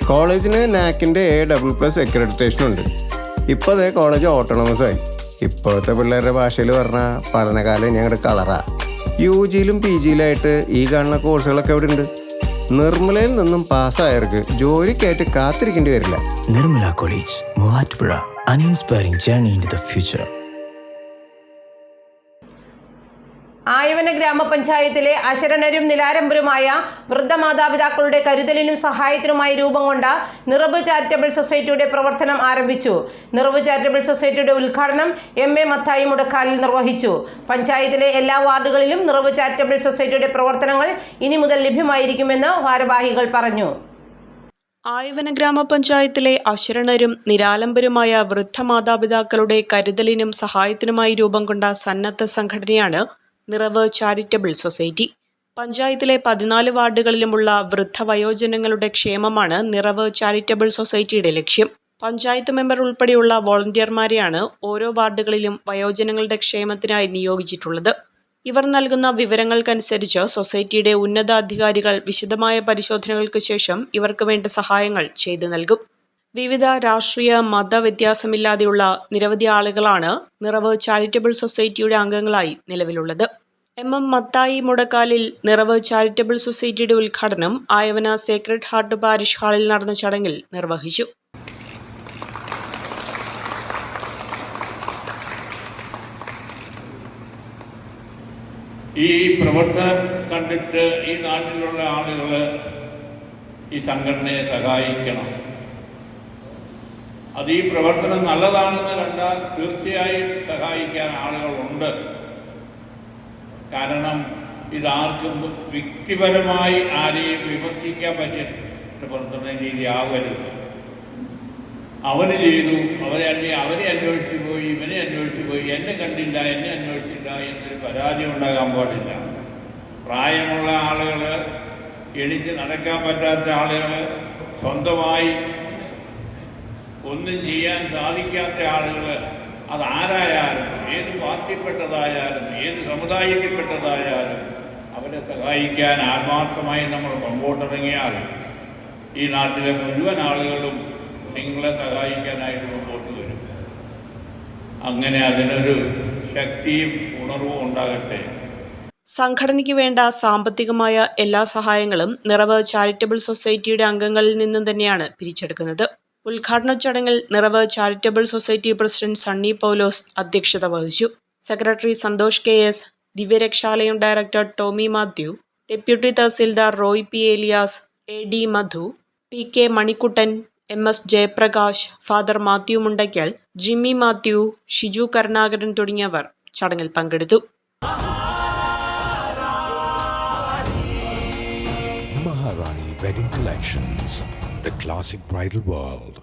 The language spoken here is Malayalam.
കോളേജിന് നാക്കിൻ്റെ A++ അക്രഡിറ്റേഷൻ ഉണ്ട്. ഇപ്പോൾ അതേ കോളേജ് ഓട്ടോണമസ് ആയി. ഇപ്പോഴത്തെ പിള്ളേരുടെ ഭാഷയിൽ പറഞ്ഞാൽ പഠനകാലം ഞങ്ങളുടെ കളറാ. UGയിലും PGയിലായിട്ട് ഈ കാണുന്ന കോഴ്സുകളൊക്കെ ഇവിടെ ഉണ്ട്. നിർമ്മലയിൽ നിന്നും പാസ്സായവർക്ക് ജോലിക്കായിട്ട് കാത്തിരിക്കേണ്ടി വരില്ല. Nirmala college, Muvattupuzha. An inspiring journey into the future. Ayavana ഗ്രാമപഞ്ചായത്തിലെ അശരണരും നിലാരംബരുമായ വൃദ്ധമാതാപിതാക്കളുടെ കരുതലിനും സഹായത്തിനുമായി രൂപം കൊണ്ട നിറവ് ചാരിറ്റബിൾ സൊസൈറ്റിയുടെ പ്രവർത്തനം ആരംഭിച്ചു. നിറവ് ചാരിറ്റബിൾ സൊസൈറ്റിയുടെ ഉദ്ഘാടനം MA മത്തായി മുടക്കാലിൽ നിർവഹിച്ചു. പഞ്ചായത്തിലെ എല്ലാ വാർഡുകളിലും നിറവ് ചാരിറ്റബിൾ സൊസൈറ്റിയുടെ പ്രവർത്തനങ്ങൾ ഇനി മുതൽ ലഭ്യമായിരിക്കുമെന്ന് ഭാരവാഹികൾ പറഞ്ഞു. ആയവന ഗ്രാമപഞ്ചായത്തിലെ അശരണരും നിരാലംബരുമായ വൃദ്ധമാതാപിതാക്കളുടെ കരുതലിനും സഹായത്തിനുമായി രൂപം കൊണ്ട സന്നദ്ധ സംഘടനയാണ് നിറവ് ചാരിറ്റബിൾ സൊസൈറ്റി. പഞ്ചായത്തിലെ 14 വാർഡുകളിലുമുള്ള വൃദ്ധവയോജനങ്ങളുടെ ക്ഷേമമാണ് നിറവ് ചാരിറ്റബിൾ സൊസൈറ്റിയുടെ ലക്ഷ്യം. പഞ്ചായത്ത് മെമ്പർ ഉൾപ്പെടെയുള്ള വോളണ്ടിയർമാരെയാണ് ഓരോ വാർഡുകളിലും വയോജനങ്ങളുടെ ക്ഷേമത്തിനായി നിയോഗിച്ചിട്ടുള്ളത്. ഇവർ നൽകുന്ന വിവരങ്ങൾക്കനുസരിച്ച് സൊസൈറ്റിയുടെ ഉന്നതാധികാരികൾ വിശദമായ പരിശോധനകൾക്ക് ശേഷം ഇവർക്ക് വേണ്ട സഹായങ്ങൾ ചെയ്തു നൽകും. വിവിധ രാഷ്ട്രീയ മത വ്യത്യാസമില്ലാതെയുള്ള നിരവധി ആളുകളാണ് നിറവ് ചാരിറ്റബിൾ സൊസൈറ്റിയുടെ അംഗങ്ങളായി നിലവിലുള്ളത്. MM മത്തായി മുടക്കാലിൽ നിറവ് ചാരിറ്റബിൾ സൊസൈറ്റിയുടെ ഉദ്ഘാടനം ആയവന സേക്രഡ് ഹാർട്ട് പാരിഷ് ഹാളിൽ നടന്ന ചടങ്ങിൽ നിർവഹിച്ചു. ഈ പ്രവർത്തനം കണ്ടിട്ട് ഈ നാട്ടിലുള്ള ആളുകൾ ഈ സംഘടനയെ സഹായിക്കണം. അത് ഈ പ്രവർത്തനം നല്ലതാണെന്ന് കണ്ടാൽ തീർച്ചയായും സഹായിക്കാൻ ആളുകളുണ്ട്. കാരണം ഇതാർക്കും വ്യക്തിപരമായി ആരെയും വിമർശിക്കാൻ പറ്റിയ പ്രവർത്തന രീതി ആവരുത്. അവന് ചെയ്തു, അവരെ അന്വേഷിച്ചു പോയി, ഇവനെ അന്വേഷിച്ചു പോയി, എന്നെ കണ്ടില്ല, എന്നെ അന്വേഷിച്ചില്ല എന്നൊരു പരാതി ഉണ്ടാകാൻ പാടില്ല. പ്രായമുള്ള ആളുകൾ, എണിച്ച് നടക്കാൻ പറ്റാത്ത ആളുകൾ, സ്വന്തമായി ഒന്നും ചെയ്യാൻ സാധിക്കാത്ത ആളുകൾ, അതാരായാലും, ഏത് പാർട്ടിപ്പെട്ടതായാലും, ഏത് സമുദായത്തിൽപ്പെട്ടതായാലും അവരെ സഹായിക്കാൻ ആത്മാർത്ഥമായി നമ്മൾ മുമ്പോട്ടിറങ്ങിയാൽ ഈ നാട്ടിലെ മുഴുവൻ ആളുകളും നിങ്ങളെ സഹായിക്കാനായിട്ട് മുമ്പോട്ട് വരും. അങ്ങനെ അതിനൊരു ശക്തിയും ഉണർവും ഉണ്ടാകട്ടെ. സംഘടനയ്ക്ക് വേണ്ട സാമ്പത്തികമായ എല്ലാ സഹായങ്ങളും നിറവ് ചാരിറ്റബിൾ സൊസൈറ്റിയുടെ അംഗങ്ങളിൽ നിന്നും തന്നെയാണ് പിരിച്ചെടുക്കുന്നത്. ഉദ്ഘാടന ചടങ്ങിൽ നിറവ് charitable society president Sunny Paulose അധ്യക്ഷത വഹിച്ചു. Secretary Santhosh KS, Divyarakshalayam director Tomy Mathew, deputy tahsildar Roy P. Elias, AD Madhu, PK Manikuttan, MS Jayaprakash, father Mathew Mundakkal, Jimmy Mathew, Shiju Karunakaran തുടങ്ങിയവർ ചടങ്ങിൽ പങ്കെടുത്തു. Maharani Wedding Collections, the classic bridal world.